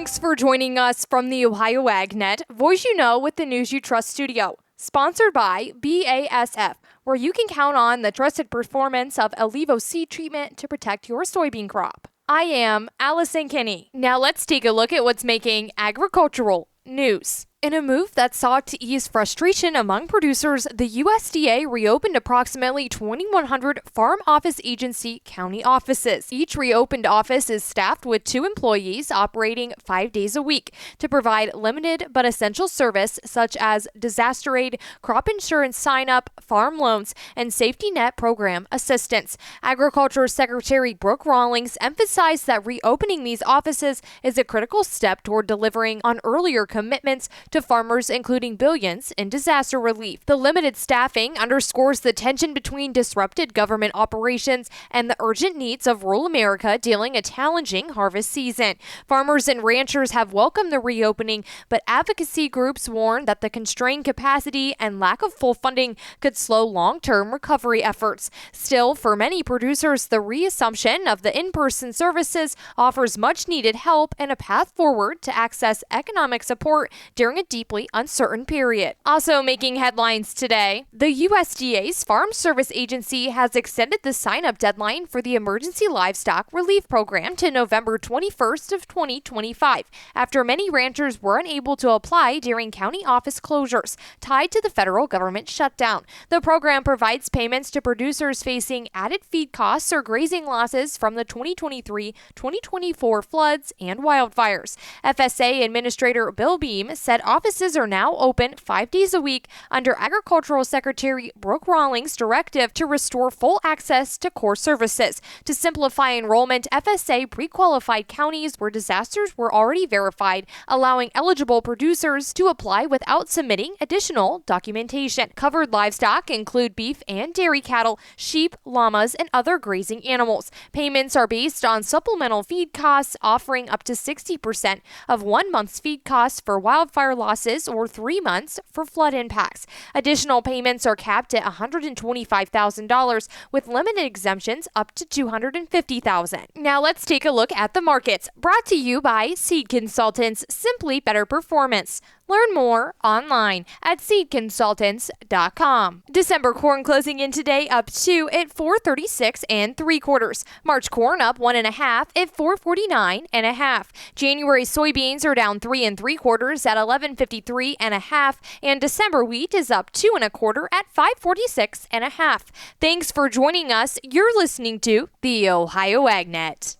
Thanks for joining us from the Ohio AgNet, Voice You Know with the News You Trust studio. Sponsored by BASF, where you can count on the trusted performance of Elevio seed treatment to protect your soybean crop. I am Allison Kinney. Now let's take a look at what's making agricultural news. In a move that sought to ease frustration among producers, the USDA reopened approximately 2,100 Farm Office Agency county offices. Each reopened office is staffed with 2 employees operating 5 days a week to provide limited but essential service such as disaster aid, crop insurance sign-up, farm loans, and safety net program assistance. Agriculture Secretary Brooke Rawlings emphasized that reopening these offices is a critical step toward delivering on earlier commitments to farmers, including billions in disaster relief. The limited staffing underscores the tension between disrupted government operations and the urgent needs of rural America dealing a challenging harvest season. Farmers and ranchers have welcomed the reopening, but advocacy groups warn that the constrained capacity and lack of full funding could slow long-term recovery efforts. Still, for many producers, the reassumption of the in-person services offers much-needed help and a path forward to access economic support during a deeply uncertain period. Also making headlines today, the USDA's Farm Service Agency has extended the sign-up deadline for the Emergency Livestock Relief Program to November 21st of 2025, after many ranchers were unable to apply during county office closures tied to the federal government shutdown. The program provides payments to producers facing added feed costs or grazing losses from the 2023-2024 floods and wildfires. FSA Administrator Bill Beam said offices are now open 5 days a week under Agricultural Secretary Brooke Rawlings' directive to restore full access to core services. To simplify enrollment, FSA pre-qualified counties where disasters were already verified, allowing eligible producers to apply without submitting additional documentation. Covered livestock include beef and dairy cattle, sheep, llamas, and other grazing animals. Payments are based on supplemental feed costs, offering up to 60% of 1 month's feed costs for wildfire losses or 3 months for flood impacts. Additional payments are capped at $125,000 with limited exemptions up to $250,000. Now let's take a look at the markets. Brought to you by Seed Consultants, simply better performance. Learn more online at seedconsultants.com. December corn closing in today up 2 at 4.36 3/4. March corn up 1.5 at 4.49.5. January soybeans are down 3 3/4 at 11.53.5, and December wheat is up 2 1/4 at 5.46.5. Thanks for joining us. You're listening to the Ohio AgNet.